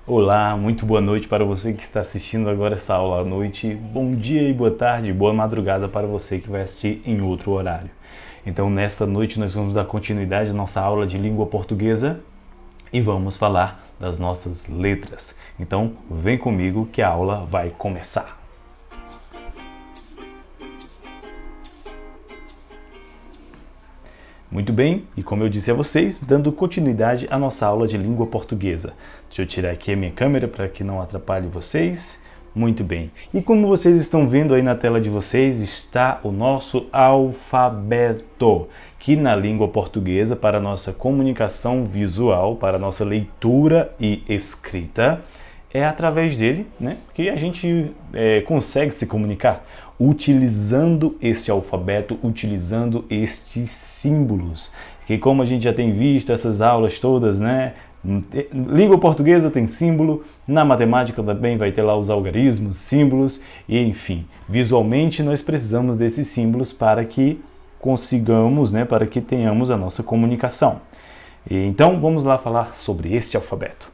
Olá, muito boa noite para você que está assistindo agora essa aula à noite. Bom dia e boa tarde, boa madrugada para você que vai assistir em outro horário. Então, nesta noite nós vamos dar continuidade à nossa aula de língua portuguesa e vamos falar das nossas letras. Então, vem comigo que a aula vai começar. Muito bem, e como eu disse a vocês, dando continuidade à nossa aula de língua portuguesa. Deixa eu tirar aqui a minha câmera para que não atrapalhe vocês. Muito bem. E como vocês estão vendo aí na tela de vocês, está o nosso alfabeto, que na língua portuguesa, para a nossa comunicação visual, para a nossa leitura e escrita, é através dele, né, que a gente consegue se comunicar, utilizando este alfabeto, utilizando estes símbolos. Que como a gente já tem visto essas aulas todas, né, língua portuguesa tem símbolo, na matemática também vai ter lá os algarismos, símbolos, e enfim, visualmente nós precisamos desses símbolos para que consigamos, né, para que tenhamos a nossa comunicação. Então vamos lá falar sobre este alfabeto.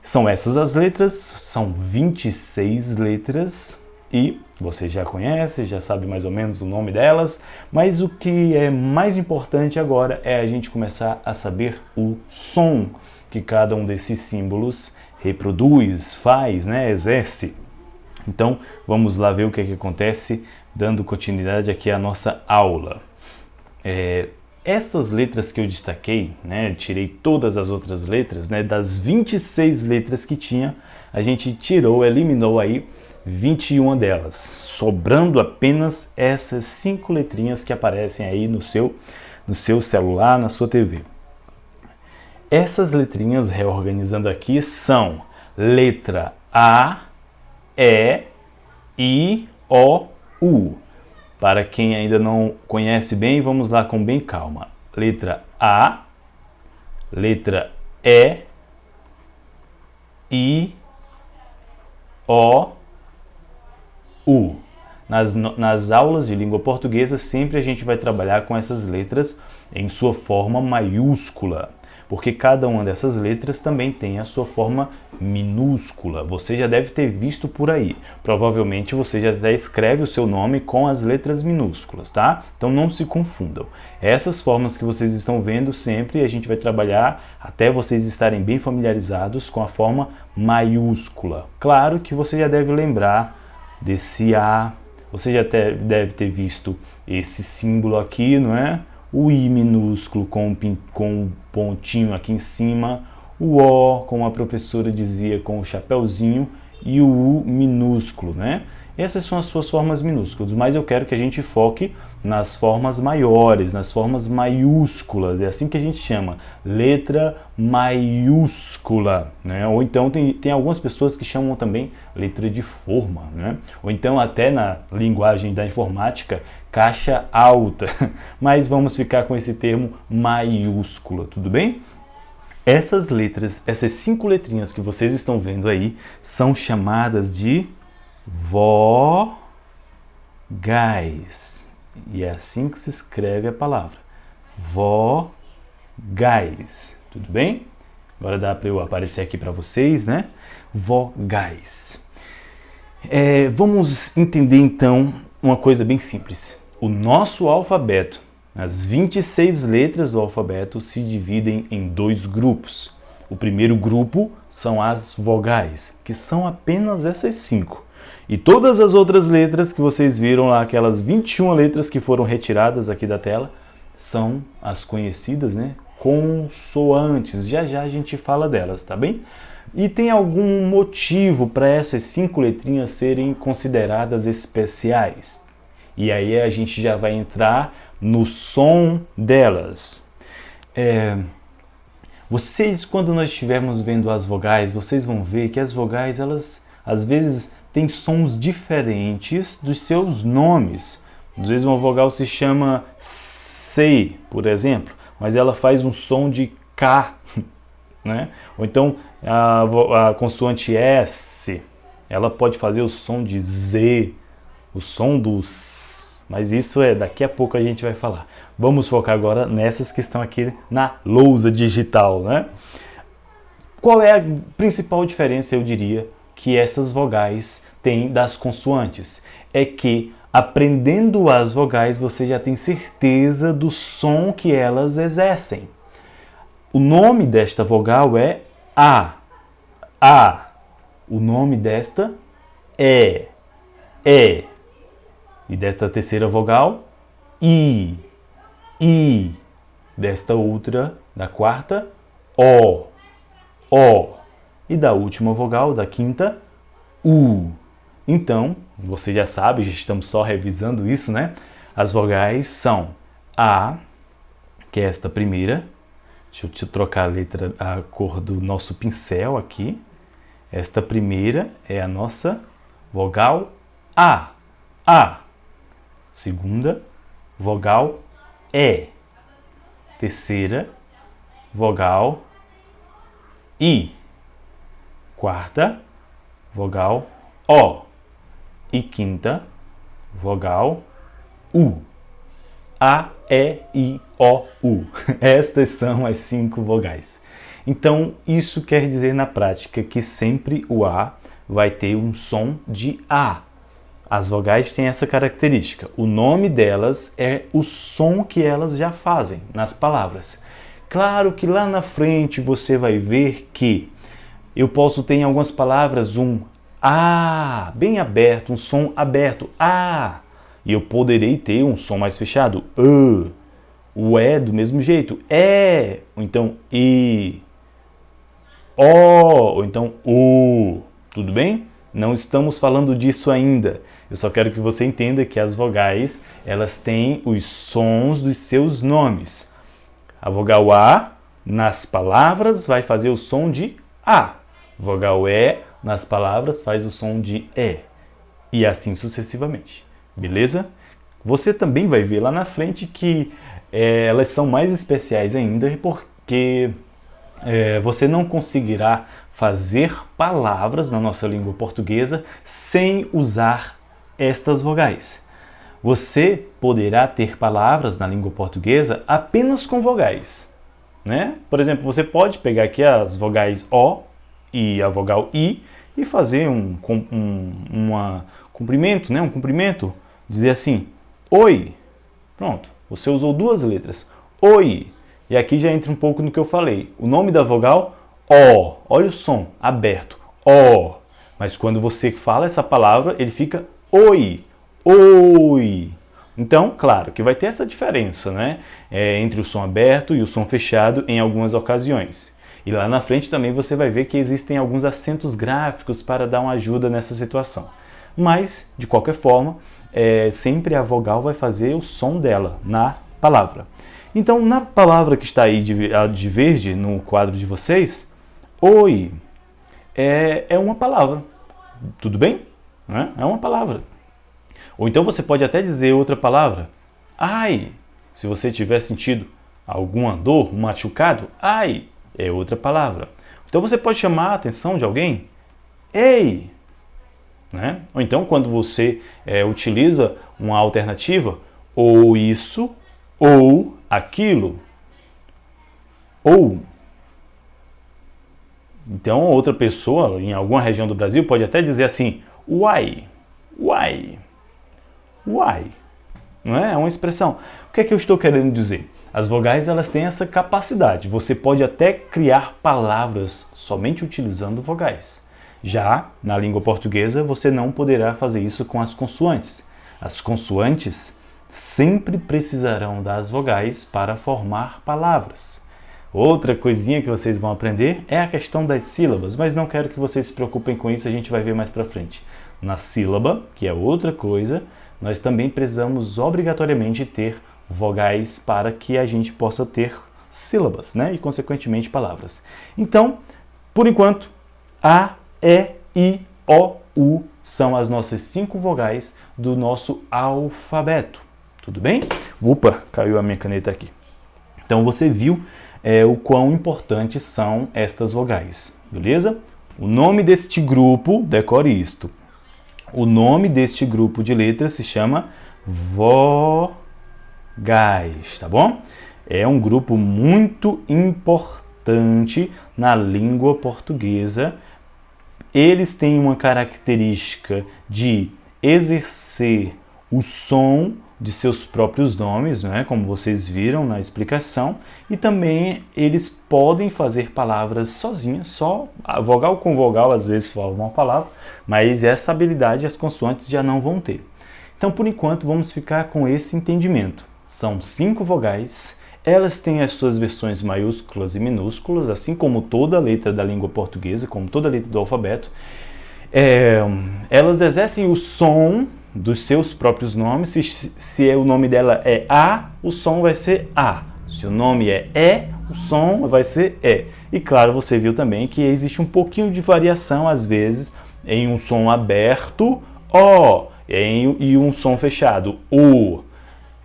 São essas as letras, são 26 letras e você já conhece, já sabe mais ou menos o nome delas, mas o que é mais importante agora é a gente começar a saber o som que cada um desses símbolos reproduz, faz, né, exerce. Então vamos lá ver o que acontece, dando continuidade aqui à nossa aula. Essas letras que eu destaquei, né, tirei todas as outras letras, né, das 26 letras que tinha, a gente eliminou aí 21 delas, sobrando apenas essas 5 letrinhas que aparecem aí no seu celular, na sua TV. Essas letrinhas, reorganizando aqui, são letra A, E, I, O, U. Para quem ainda não conhece bem, vamos lá com bem calma. Letra A, letra E, I, O, U. Nas aulas de língua portuguesa, sempre a gente vai trabalhar com essas letras em sua forma maiúscula, porque cada uma dessas letras também tem a sua forma minúscula. Você já deve ter visto por aí. Provavelmente você já até escreve o seu nome com as letras minúsculas, tá? Então não se confundam. Essas formas que vocês estão vendo sempre a gente vai trabalhar até vocês estarem bem familiarizados com a forma maiúscula. Claro que você já deve lembrar desse A, você já deve ter visto esse símbolo aqui, não é? O I minúsculo com um pontinho aqui em cima, o O, como a professora dizia, com o chapéuzinho, e o U minúsculo, né? Essas são as suas formas minúsculas, mas eu quero que a gente foque nas formas maiores, nas formas maiúsculas, é assim que a gente chama, letra maiúscula, né? Ou então tem algumas pessoas que chamam também letra de forma, né? Ou então até na linguagem da informática, caixa alta, mas vamos ficar com esse termo maiúscula, tudo bem? Essas letras, essas 5 letrinhas que vocês estão vendo aí, são chamadas de vogais. E é assim que se escreve a palavra. Vogais. Tudo bem? Agora dá para eu aparecer aqui para vocês, né? Vogais. Vamos entender então uma coisa bem simples. O nosso alfabeto, as 26 letras do alfabeto se dividem em 2 grupos. O primeiro grupo são as vogais, que são apenas essas 5. E todas as outras letras que vocês viram lá, aquelas 21 letras que foram retiradas aqui da tela, são as conhecidas, né, consoantes. Já já a gente fala delas, tá bem? E tem algum motivo para essas 5 letrinhas serem consideradas especiais? E aí a gente já vai entrar no som delas. Vocês, quando nós estivermos vendo as vogais, vocês vão ver que as vogais, elas às vezes têm sons diferentes dos seus nomes. Às vezes uma vogal se chama C, por exemplo, mas ela faz um som de K, né? Ou então a consoante S, ela pode fazer o som de Z, o som do S, mas isso daqui a pouco a gente vai falar. Vamos focar agora nessas que estão aqui na lousa digital, né? Qual é a principal diferença, eu diria, que essas vogais têm das consoantes? É que aprendendo as vogais você já tem certeza do som que elas exercem. O nome desta vogal é A. A. O nome desta é. E. E desta terceira vogal, I. I. Desta outra, da quarta, O. O. E da última vogal, da quinta, U. Então, você já sabe, já estamos só revisando isso, né? As vogais são A, que é esta primeira. Deixa eu te trocar a letra, a cor do nosso pincel aqui. Esta primeira é a nossa vogal A. A. Segunda, vogal E. Terceira, vogal I. Quarta, vogal O. E quinta, vogal U. A, E, I, O, U. Estas são as 5 vogais. Então, isso quer dizer na prática que sempre o A vai ter um som de A. As vogais têm essa característica. O nome delas é o som que elas já fazem nas palavras. Claro que lá na frente você vai ver que eu posso ter em algumas palavras um A bem aberto, um som aberto, A. E eu poderei ter um som mais fechado, o E do mesmo jeito, E. Ou então I. O. Ou então U. Tudo bem? Não estamos falando disso ainda. Eu só quero que você entenda que as vogais, elas têm os sons dos seus nomes. A vogal A, nas palavras, vai fazer o som de A. Vogal E, nas palavras, faz o som de E. E assim sucessivamente. Beleza? Você também vai ver lá na frente que elas são mais especiais ainda porque você não conseguirá fazer palavras na nossa língua portuguesa sem usar estas vogais. Você poderá ter palavras na língua portuguesa apenas com vogais, né? Por exemplo, você pode pegar aqui as vogais O e a vogal I e fazer um cumprimento, né? Um cumprimento, dizer assim, oi. Pronto, você usou 2 letras, oi. E aqui já entra um pouco no que eu falei. O nome da vogal, O. Olha o som, aberto, O. Mas quando você fala essa palavra, ele fica oi, oi. Então, claro que vai ter essa diferença, né? Entre o som aberto e o som fechado em algumas ocasiões. E lá na frente também você vai ver que existem alguns acentos gráficos para dar uma ajuda nessa situação. Mas, de qualquer forma, sempre a vogal vai fazer o som dela na palavra. Então, na palavra que está aí de verde no quadro de vocês, oi é uma palavra. Tudo bem? É uma palavra. Ou então você pode até dizer outra palavra. Ai, se você tiver sentido alguma dor, um machucado, ai, é outra palavra. Então você pode chamar a atenção de alguém, ei. Né? Ou então quando você utiliza uma alternativa, ou isso, ou aquilo, ou. Então outra pessoa em alguma região do Brasil pode até dizer assim, uai, uai, uai. Não é? É uma expressão. O que é que eu estou querendo dizer? As vogais elas têm essa capacidade. Você pode até criar palavras somente utilizando vogais. Já na língua portuguesa você não poderá fazer isso com as consoantes. As consoantes sempre precisarão das vogais para formar palavras. Outra coisinha que vocês vão aprender é a questão das sílabas, mas não quero que vocês se preocupem com isso, a gente vai ver mais para frente. Na sílaba, que é outra coisa, nós também precisamos obrigatoriamente ter vogais para que a gente possa ter sílabas, né? E consequentemente palavras. Então, por enquanto, A, E, I, O, U são as nossas 5 vogais do nosso alfabeto. Tudo bem? Opa, caiu a minha caneta aqui. Então você viu o quão importantes são estas vogais, beleza? O nome deste grupo, decore isto. O nome deste grupo de letras se chama vogais, tá bom? É um grupo muito importante. importante na língua portuguesa. Eles têm uma característica de exercer o som de seus próprios nomes, né? Como vocês viram na explicação, e também eles podem fazer palavras sozinhas, só vogal com vogal, às vezes formam uma palavra, mas essa habilidade as consoantes já não vão ter. Então, por enquanto, vamos ficar com esse entendimento. São 5 vogais, elas têm as suas versões maiúsculas e minúsculas, assim como toda letra da língua portuguesa, como toda letra do alfabeto. Elas exercem o som dos seus próprios nomes. Se o nome dela é A, o som vai ser A. Se o nome é E, o som vai ser E. E claro, você viu também que existe um pouquinho de variação, às vezes, em um som aberto, O, e um som fechado, O.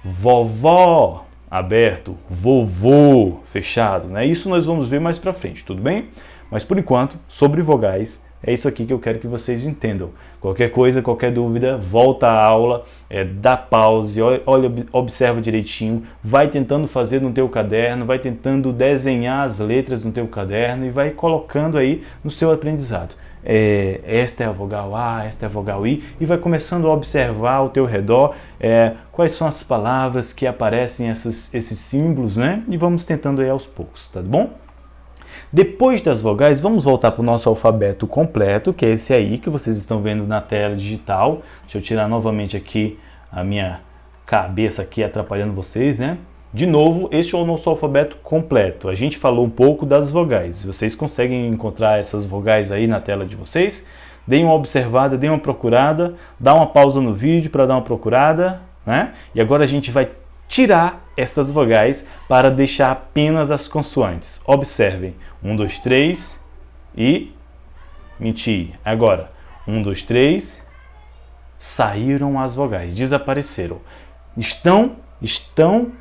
Vovó, aberto, vovô, fechado, né? Isso nós vamos ver mais pra frente, tudo bem? Mas por enquanto, sobre vogais, é isso aqui que eu quero que vocês entendam. Qualquer coisa, qualquer dúvida, volta à aula, dá pause, olha, observa direitinho, vai tentando fazer no teu caderno, vai tentando desenhar as letras no teu caderno e vai colocando aí no seu aprendizado. Esta é a vogal A, esta é a vogal I, e vai começando a observar ao teu redor quais são as palavras que aparecem, esses símbolos, né? E vamos tentando aí aos poucos, tá bom? Depois das vogais, vamos voltar para o nosso alfabeto completo, que é esse aí que vocês estão vendo na tela digital. Deixa eu tirar novamente aqui a minha cabeça aqui atrapalhando vocês, né? De novo, este é o nosso alfabeto completo. A gente falou um pouco das vogais. Vocês conseguem encontrar essas vogais aí na tela de vocês? Deem uma observada, deem uma procurada, dá uma pausa no vídeo para dar uma procurada, né? E agora a gente vai tirar estas vogais para deixar apenas as consoantes. Observem. 1, 2, 3 e... menti. Agora. 1, 2, 3. Saíram as vogais. Desapareceram. Estão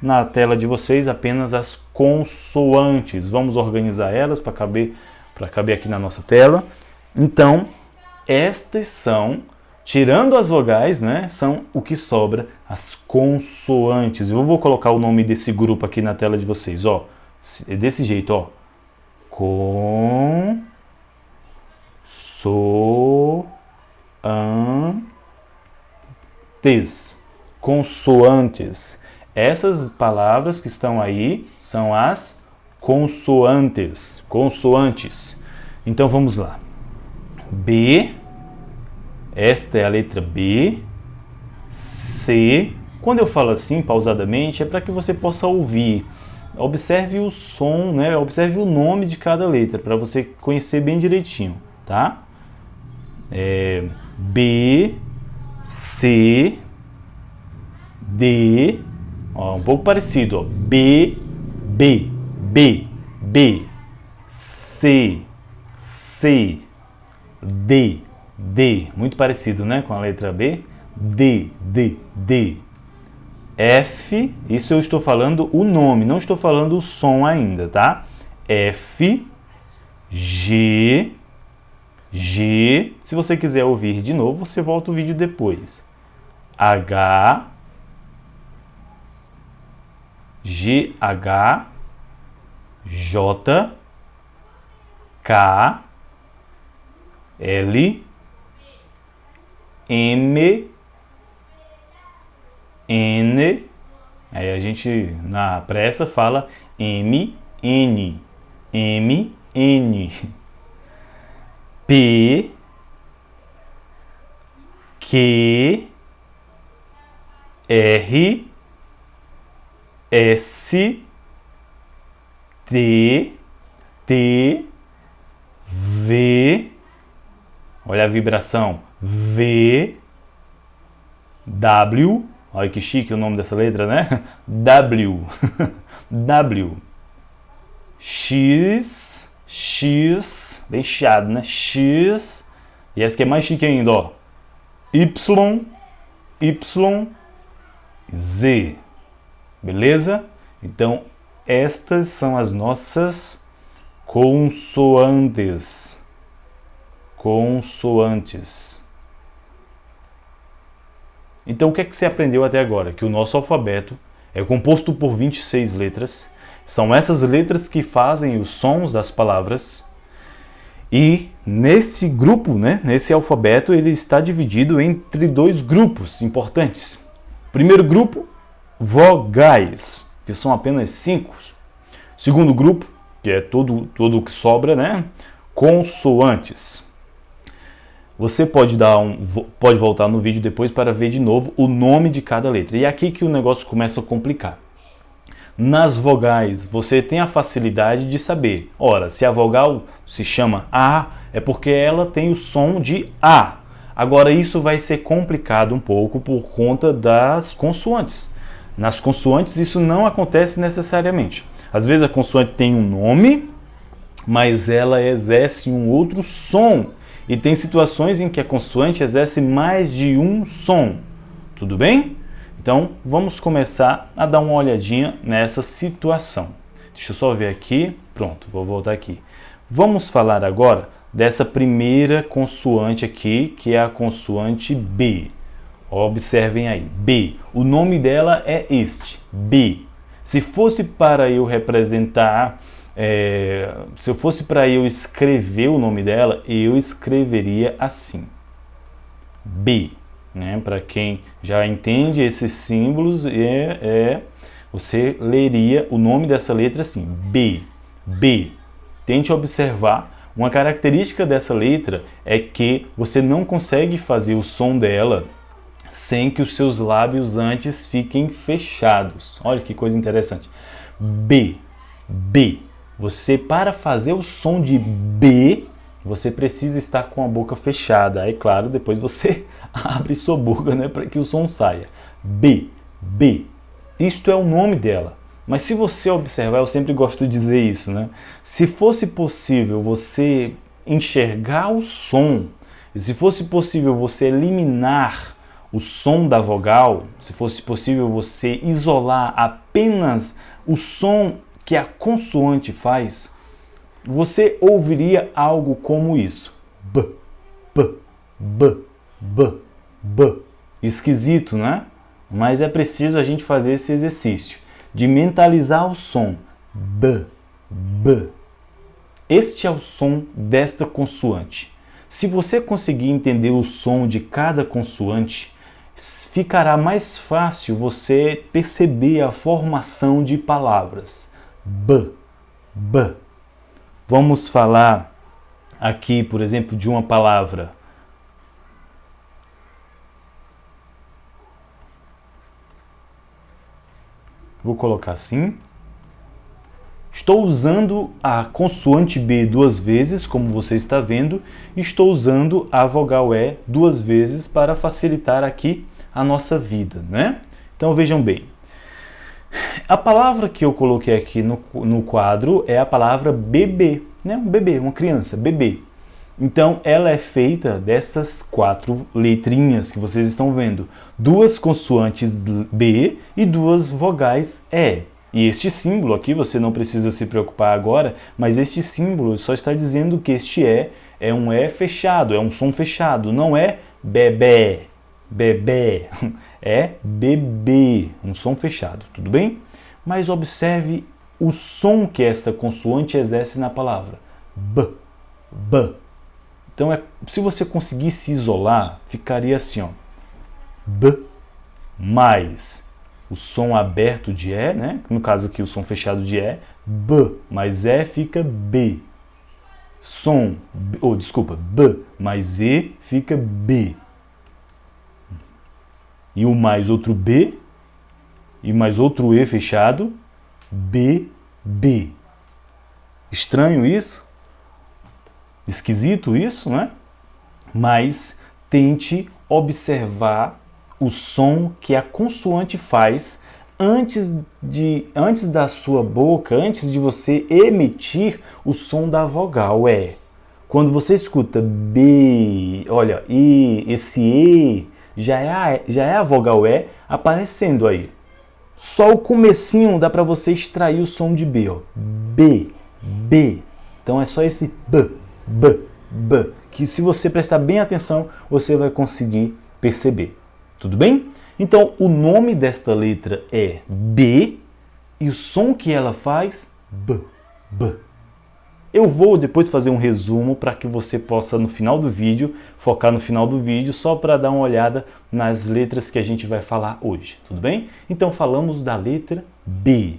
na tela de vocês apenas as consoantes. Vamos organizar elas para caber aqui na nossa tela. Então, estas são, tirando as vogais, né, são o que sobra, as consoantes. Eu vou colocar o nome desse grupo aqui na tela de vocês, ó. É desse jeito, ó. Consoantes. Essas palavras que estão aí são as consoantes. Então vamos lá. B, esta é a letra B. C, quando eu falo assim pausadamente é para que você possa ouvir. Observe o som, né? Observe o nome de cada letra para você conhecer bem direitinho, tá? B, C, D, ó, um pouco parecido, ó. B, B, B, B, C, C, D, D, muito parecido, né, com a letra B. D, D, D. F, isso eu estou falando o nome, não estou falando o som ainda, tá? F, G, G. Se você quiser ouvir de novo, você volta o vídeo depois. H, G, H, J, K, L, M, N, aí a gente na pressa fala M, N, M, N, P, Q, R, S, T, T, V, olha a vibração, V, W, olha que chique o nome dessa letra, né? W, W, X, X, bem chiado, né? X, e essa que é mais chique ainda, ó. Y, Y, Z, beleza? Então, estas são as nossas consoantes. Consoantes. Então, o que é que você aprendeu até agora? Que o nosso alfabeto é composto por 26 letras São essas letras que fazem os sons das palavras. E nesse grupo, né, nesse alfabeto, ele está dividido entre dois grupos importantes. Primeiro grupo, vogais, que são apenas 5. Segundo grupo, que é todo o que sobra, né, consoantes. Você pode voltar no vídeo depois para ver de novo o nome de cada letra. E é aqui que o negócio começa a complicar. Nas vogais, você tem a facilidade de saber, ora, se a vogal se chama A, é porque ela tem o som de A. Agora, isso vai ser complicado um pouco por conta das consoantes. Nas consoantes, isso não acontece necessariamente. Às vezes, a consoante tem um nome, mas ela exerce um outro som. E tem situações em que a consoante exerce mais de um som. Tudo bem? Então, vamos começar a dar uma olhadinha nessa situação. Deixa eu só ver aqui. Pronto, vou voltar aqui. Vamos falar agora dessa primeira consoante aqui, que é a consoante B. Observem aí, B. O nome dela é este, B. Se fosse para eu representar, se fosse para eu escrever o nome dela, eu escreveria assim, B. Né? Para quem já entende esses símbolos, você leria o nome dessa letra assim, B. B. Tente observar. Uma característica dessa letra é que você não consegue fazer o som dela sem que os seus lábios antes fiquem fechados. Olha que coisa interessante. B. B. Você, para fazer o som de B, você precisa estar com a boca fechada. Aí, claro, depois você abre sua boca, né, para que o som saia. B. B. Isto é o nome dela. Mas se você observar, eu sempre gosto de dizer isso, né? Se fosse possível você enxergar o som, e se fosse possível você eliminar o som da vogal, se fosse possível você isolar apenas o som que a consoante faz, você ouviria algo como isso. B, B, B, B, B. Esquisito, né? Mas é preciso a gente fazer esse exercício de mentalizar o som. B, B. Este é o som desta consoante. Se você conseguir entender o som de cada consoante, ficará mais fácil você perceber a formação de palavras. B, B. Vamos falar aqui, por exemplo, de uma palavra. Vou colocar assim. Estou usando a consoante B 2 vezes, como você está vendo, e estou usando a vogal E 2 vezes para facilitar aqui a nossa vida, né? Então vejam bem. A palavra que eu coloquei aqui no quadro é a palavra bebê, né? Um bebê, uma criança, bebê. Então ela é feita dessas 4 letrinhas que vocês estão vendo. 2 consoantes B e 2 vogais E. E este símbolo aqui, você não precisa se preocupar agora, mas este símbolo só está dizendo que este E é um E fechado, é um som fechado, não é bebê, bebê, é bebê, um som fechado, tudo bem? Mas observe o som que esta consoante exerce na palavra, B, B. Então, se você conseguisse isolar, ficaria assim, ó, B mais o som aberto de E, né? No caso aqui o som fechado de E, B, mais E fica B. B mais E fica B. E o mais outro B, e mais outro E fechado, B, B. Estranho isso? Esquisito isso, né? Mas tente observar o som que a consoante faz antes da sua boca, antes de você emitir o som da vogal E. Quando você escuta B, olha, esse E já é a vogal E aparecendo aí. Só o comecinho dá para você extrair o som de B, ó. B, B. Então é só esse B, B, B, que se você prestar bem atenção, você vai conseguir perceber. Tudo bem? Então, o nome desta letra é B E o som que ela faz, B, B. Eu vou depois fazer um resumo para que você possa, no final do vídeo, focar no final do vídeo, só para dar uma olhada nas letras que a gente vai falar hoje, tudo bem? Então falamos da letra B.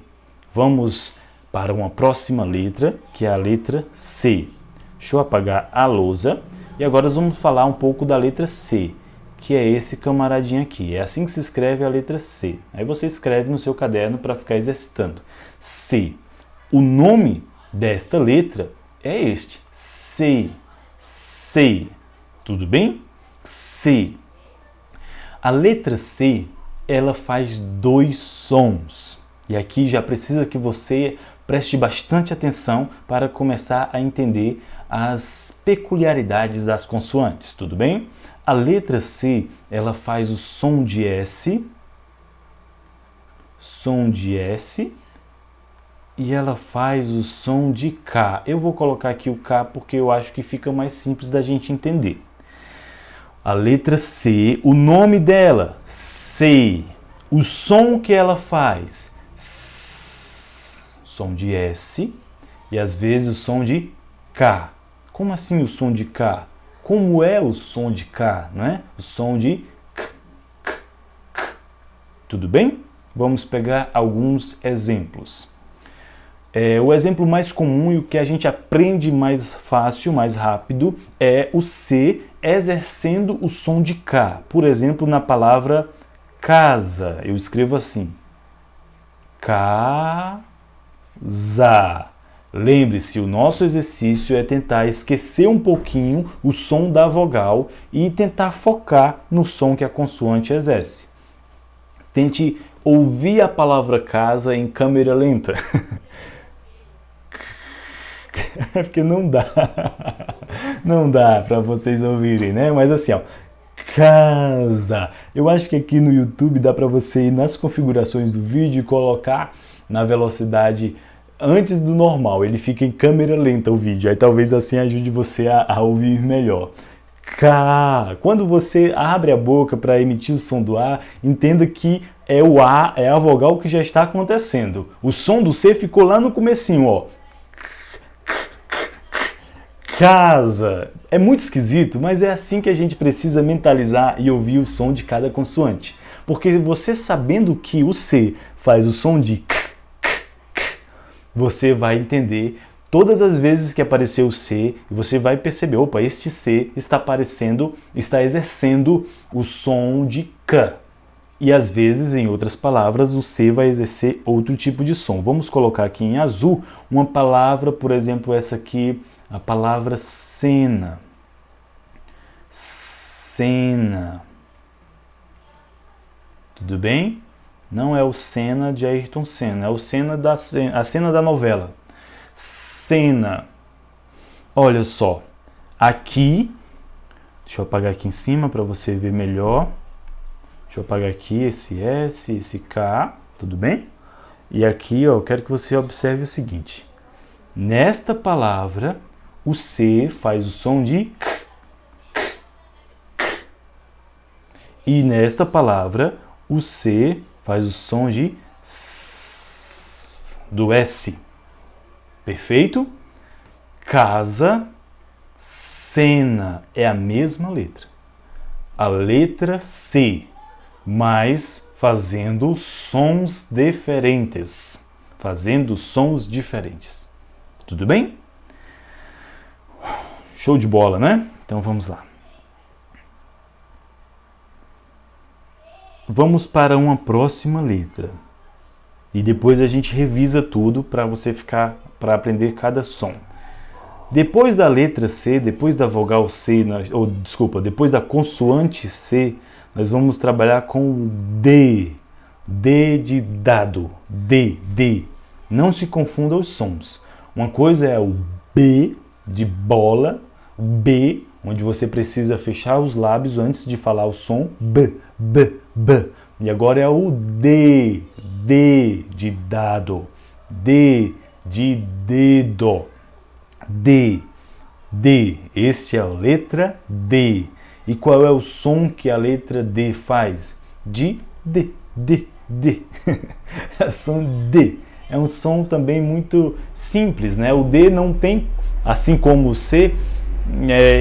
Vamos para uma próxima letra, que é a letra C. Deixa eu apagar a lousa. E agora nós vamos falar um pouco da letra C, que é esse camaradinho aqui. É assim que se escreve a letra C. Aí você escreve no seu caderno para ficar exercitando. C. O nome desta letra é este. C. C. Tudo bem? C. A letra C, ela faz dois sons. E aqui já precisa que você preste bastante atenção para começar a entender as peculiaridades das consoantes, tudo bem? A letra C, ela faz o som de S, e ela faz o som de K. Eu vou colocar aqui o K porque eu acho que fica mais simples da gente entender. A letra C, o nome dela, C. O som que ela faz, som de S, e às vezes o som de K. Como assim o som de K? Como é o som de K, não é? O som de K, K, K. Tudo bem? Vamos pegar alguns exemplos. O exemplo mais comum e o que a gente aprende mais fácil, mais rápido, é o C exercendo o som de K. Por exemplo, na palavra casa, eu escrevo assim. Casa. Lembre-se, o nosso exercício é tentar esquecer um pouquinho o som da vogal e tentar focar no som que a consoante exerce. Tente ouvir a palavra casa em câmera lenta. Porque não dá para vocês ouvirem, né? Mas assim, ó, casa. Eu acho que aqui no YouTube dá para você ir nas configurações do vídeo e colocar na velocidade antes do normal. Ele fica em câmera lenta o vídeo. Aí talvez assim ajude você a ouvir melhor. K. Quando você abre a boca para emitir o som do A, entenda que é o A, é a vogal que já está acontecendo. O som do C ficou lá no comecinho, ó. Casa. É muito esquisito, mas é assim que a gente precisa mentalizar e ouvir o som de cada consoante. Porque você sabendo que o C faz o som de K, K, K, você vai entender todas as vezes que aparecer o C e você vai perceber, opa, este C está exercendo o som de K. E às vezes, em outras palavras, o C vai exercer outro tipo de som. Vamos colocar aqui em azul uma palavra, por exemplo, essa aqui, a palavra cena. Cena. Tudo bem? Não é o Senna de Ayrton Senna, é o Senna a cena da novela. Cena. Olha só. Aqui, deixa eu apagar aqui em cima para você ver melhor. Deixa eu apagar aqui esse S, esse K, tudo bem? E aqui, ó, eu quero que você observe o seguinte. Nesta palavra, o C faz o som de K, K, K. E nesta palavra, o C faz o som de S, do S. Perfeito? Casa, cena, é a mesma letra. A letra C, mas fazendo sons diferentes. Fazendo sons diferentes. Tudo bem? Show de bola, né? Então vamos lá. Vamos para uma próxima letra. E depois a gente revisa tudo para para aprender cada som. Depois da letra C, depois da vogal C, depois da consoante C, nós vamos trabalhar com o D. D de dado. D, D. Não se confunda os sons. Uma coisa é o B de bola, o B, onde você precisa fechar os lábios antes de falar o som B, B, B. E agora é o D. D de dado. D de dedo. D. D. Este é a letra D. E qual é o som que a letra D faz? De D, D, D. É som D. é um som também muito simples, né? O D não tem, assim como o C,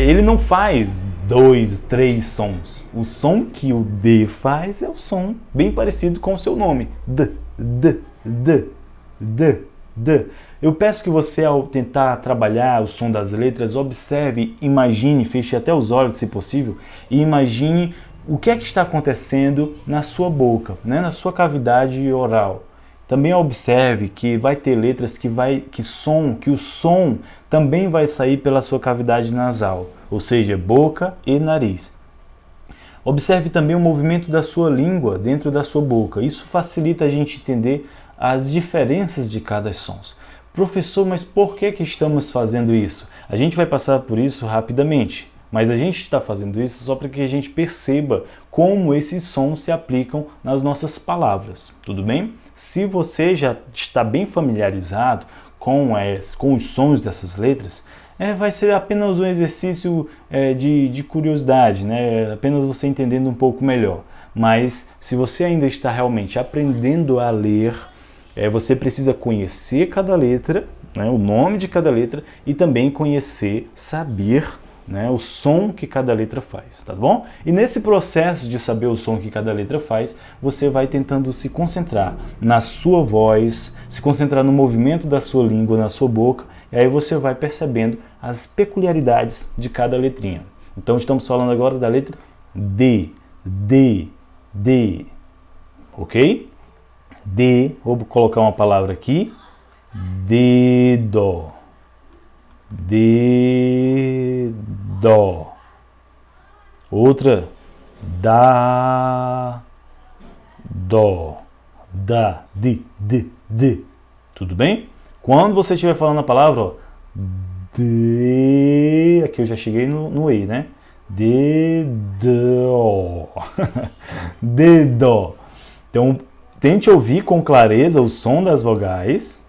ele não faz 2, 3 sons. O som que o D faz é o som bem parecido com o seu nome. D, D, D, D, D. Eu peço que você, ao tentar trabalhar o som das letras, observe, imagine, feche até os olhos, se possível, e imagine o que é que está acontecendo na sua boca, né? Na sua cavidade oral. Também observe que vai ter letras que o som também vai sair pela sua cavidade nasal, ou seja, boca e nariz. Observe também o movimento da sua língua dentro da sua boca. Isso facilita a gente entender as diferenças de cada som. Professor, mas por que estamos fazendo isso? A gente vai passar por isso rapidamente, mas a gente está fazendo isso só para que a gente perceba como esses sons se aplicam nas nossas palavras, tudo bem? Se você já está bem familiarizado com os sons dessas letras, vai ser apenas um exercício de curiosidade, né? Apenas você entendendo um pouco melhor. Mas se você ainda está realmente aprendendo a ler, você precisa conhecer cada letra, né? O nome de cada letra e também saber, né, o som que cada letra faz, tá bom? E nesse processo de saber o som que cada letra faz, você vai tentando se concentrar na sua voz, se concentrar no movimento da sua língua, na sua boca, e aí você vai percebendo as peculiaridades de cada letrinha. Então estamos falando agora da letra D, D, D, ok? D, vou colocar uma palavra aqui, dedo, dedo. Outra, da, dó, da, de. Tudo bem? Quando você estiver falando a palavra, ó, de, aqui eu já cheguei no E, né? Dedo. Dedo. Então, tente ouvir com clareza o som das vogais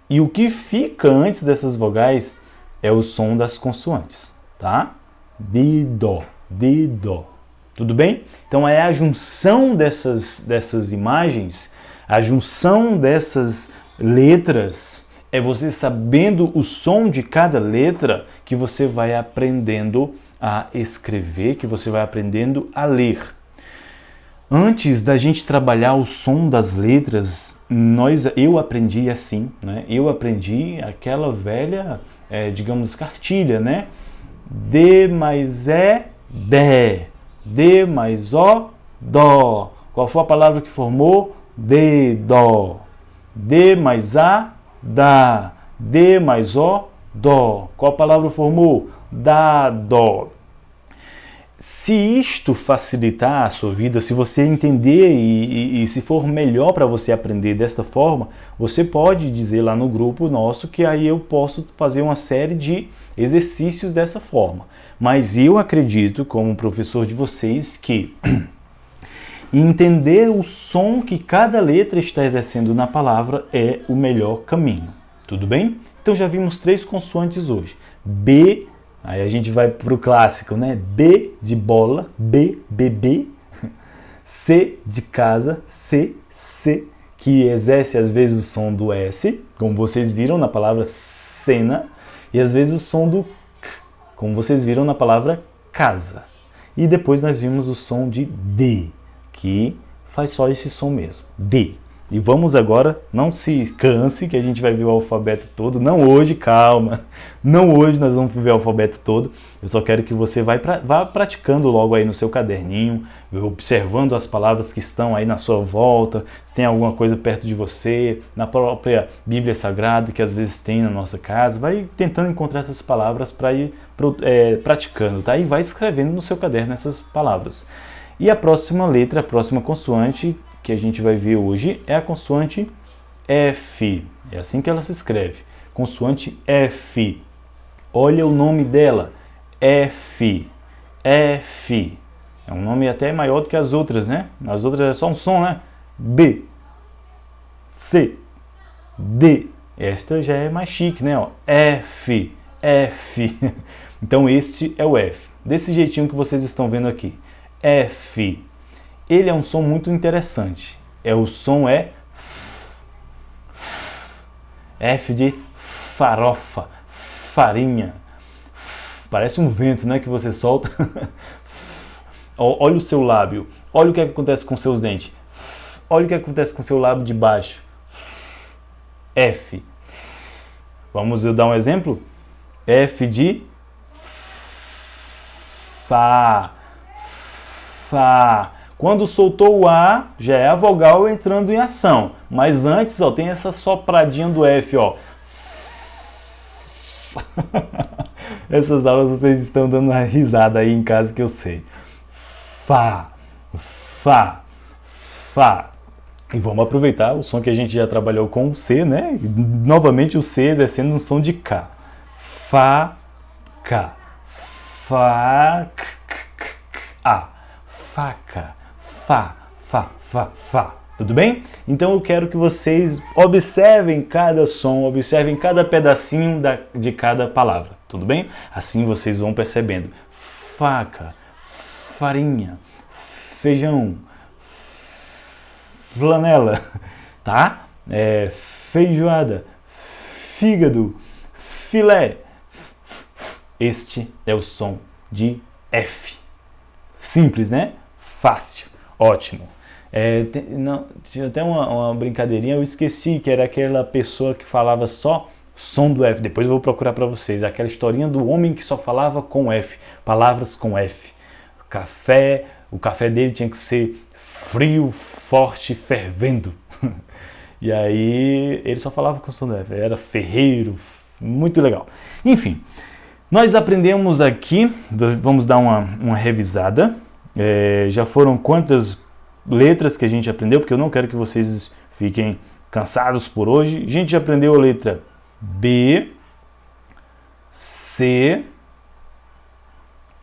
e o que fica antes dessas vogais é o som das consoantes, tá? Dedo, dedo. Tudo bem? Então é a junção dessas imagens, a junção dessas letras, é você sabendo o som de cada letra que você vai aprendendo a escrever, que você vai aprendendo a ler. Antes da gente trabalhar o som das letras, eu aprendi assim, né? Eu aprendi aquela velha, digamos, cartilha, né? D mais E, Dé. D mais O, Dó. Qual foi a palavra que formou? D, Dó. D mais A, Dá. D mais O, Dó. Qual a palavra formou? Dá, Dó. Se isto facilitar a sua vida, se você entender e se for melhor para você aprender desta forma, você pode dizer lá no grupo nosso que aí eu posso fazer uma série de exercícios dessa forma. Mas eu acredito, como professor de vocês, que entender o som que cada letra está exercendo na palavra é o melhor caminho. Tudo bem? Então já vimos 3 consoantes hoje. B. Aí a gente vai para o clássico, né? B de bola, B, bebê. C de casa, C, C, que exerce às vezes o som do S, como vocês viram na palavra cena, e às vezes o som do K, como vocês viram na palavra casa. E depois nós vimos o som de D, que faz só esse som mesmo, D. E vamos agora, não se canse que a gente vai ver o alfabeto todo, não hoje, calma, não hoje nós vamos ver o alfabeto todo, eu só quero que você vá praticando logo aí no seu caderninho, observando as palavras que estão aí na sua volta, se tem alguma coisa perto de você, na própria Bíblia Sagrada que às vezes tem na nossa casa, vai tentando encontrar essas palavras para ir praticando, tá? E vai escrevendo no seu caderno essas palavras. E a próxima letra, a próxima consoante que a gente vai ver hoje é a consoante F. É assim que ela se escreve. Consoante F. Olha o nome dela. F. F. É um nome até maior do que as outras, né? As outras é só um som, né? B. C. D. Esta já é mais chique, né? Ó, F. F. Então este é o F. Desse jeitinho que vocês estão vendo aqui. F. Ele é um som muito interessante. O som é F. F de farofa, farinha. Parece um vento, né, que você solta. Olha o seu lábio. Olha o que acontece com seus dentes. Olha o que acontece com seu lábio de baixo. F. Vamos dar um exemplo? F de Fá. Fá. Quando soltou o A, já é a vogal entrando em ação. Mas antes, ó, tem essa sopradinha do F, ó. Essas aulas vocês estão dando uma risada aí em casa que eu sei. Fá. Fá. Fá. E vamos aproveitar o som que a gente já trabalhou com o C, né? Novamente o C exercendo um som de K. Fá, K. Fá, K, A. Faca. Fá, fá, fá, fá. Tudo bem? Então eu quero que vocês observem cada som, observem cada pedacinho de cada palavra. Tudo bem? Assim vocês vão percebendo. Faca, farinha, feijão, flanela, tá? Feijoada, fígado, filé. Este é o som de F. Simples, né? Fácil. Ótimo. Tinha até uma brincadeirinha, eu esqueci, que era aquela pessoa que falava só som do F. Depois eu vou procurar para vocês. Aquela historinha do homem que só falava com F. Palavras com F. Café, o café dele tinha que ser frio, forte, fervendo. E aí ele só falava com som do F. Era ferreiro, muito legal. Enfim, nós aprendemos aqui, vamos dar uma revisada. Já foram quantas letras que a gente aprendeu, porque eu não quero que vocês fiquem cansados por hoje. A gente aprendeu a letra B, C,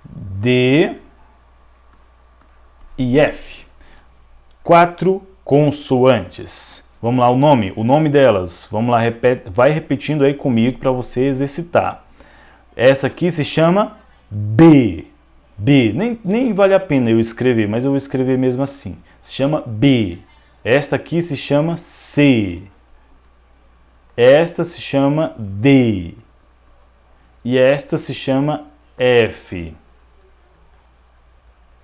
D e F. 4 consoantes. Vamos lá, o nome delas. Vamos lá, vai repetindo aí comigo para você exercitar. Essa aqui se chama B. B. Nem vale a pena eu escrever, mas eu vou escrever mesmo assim. Se chama B. Esta aqui se chama C. Esta se chama D. E esta se chama F.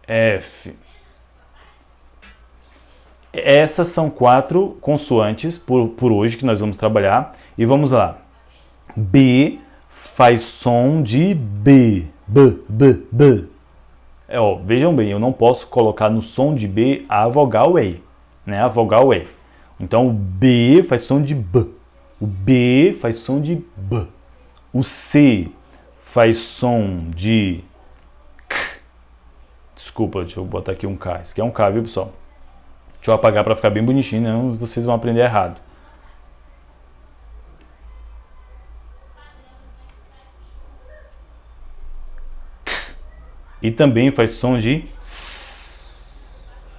F. Essas são 4 consoantes por hoje que nós vamos trabalhar. E vamos lá. B faz som de B. B, B, B. Vejam bem, eu não posso colocar no som de B a vogal E, né? A vogal E. Então o B faz som de B. O B faz som de B. O C faz som de K. Desculpa, deixa eu botar aqui um K. Esse aqui é um K, viu, pessoal? Deixa eu apagar para ficar bem bonitinho, senão vocês vão aprender errado. E também faz som de S.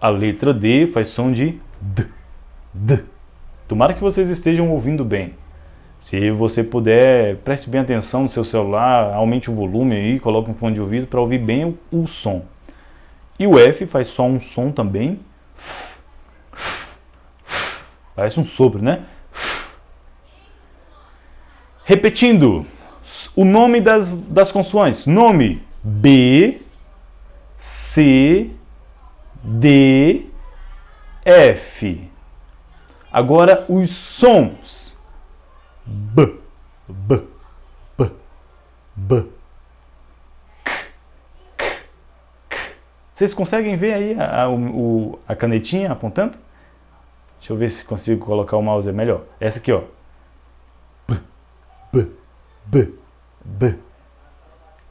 A letra D faz som de D. D. Tomara que vocês estejam ouvindo bem. Se você puder, preste bem atenção no seu celular, aumente o volume aí, coloque um fone de ouvido para ouvir bem o som. E o F faz só um som também. Parece um sopro, né? Repetindo. O nome das consoantes. Nome B, C, D, F. Agora os sons. B, B, B, B, K, K, K. Vocês conseguem ver aí a canetinha apontando? Deixa eu ver se consigo colocar o mouse melhor. Essa aqui, ó. B, B, B, B,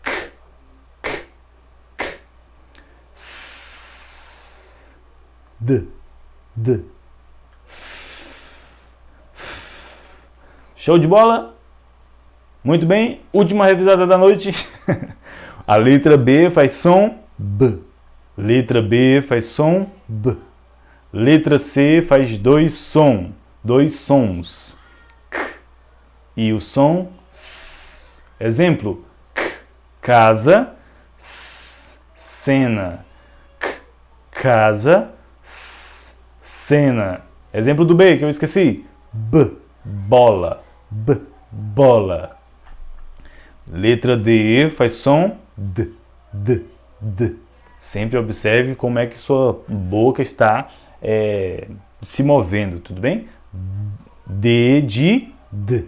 K, K, K, S, D, D. Show de bola? Muito bem. Última revisada da noite. A letra B faz som B. Letra B faz som B. Letra C faz dois sons. K. E o som S. Exemplo. K. Casa. S. Cena. K. Casa. S. Cena. Exemplo do B que eu esqueci. B. bola, bola. Letra D faz som D. Sempre observe como é que sua boca está se movendo, tudo bem? D de D.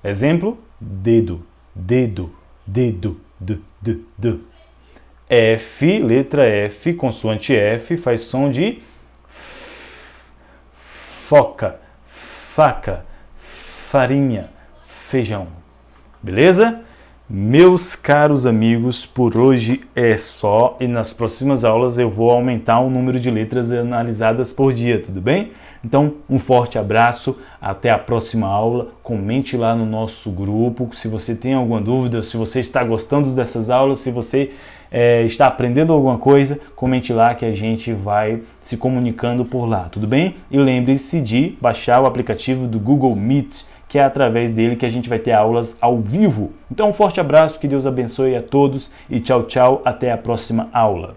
Exemplo, dedo, dedo, dedo, d. F, letra F, consoante F, faz som de foca, faca, farinha, feijão. Beleza? Meus caros amigos, por hoje é só e nas próximas aulas eu vou aumentar o número de letras analisadas por dia, tudo bem? Então, um forte abraço, até a próxima aula, comente lá no nosso grupo se você tem alguma dúvida, se você está gostando dessas aulas, se você está aprendendo alguma coisa, comente lá que a gente vai se comunicando por lá, tudo bem? E lembre-se de baixar o aplicativo do Google Meet, que é através dele que a gente vai ter aulas ao vivo. Então um forte abraço, que Deus abençoe a todos e tchau, tchau, até a próxima aula.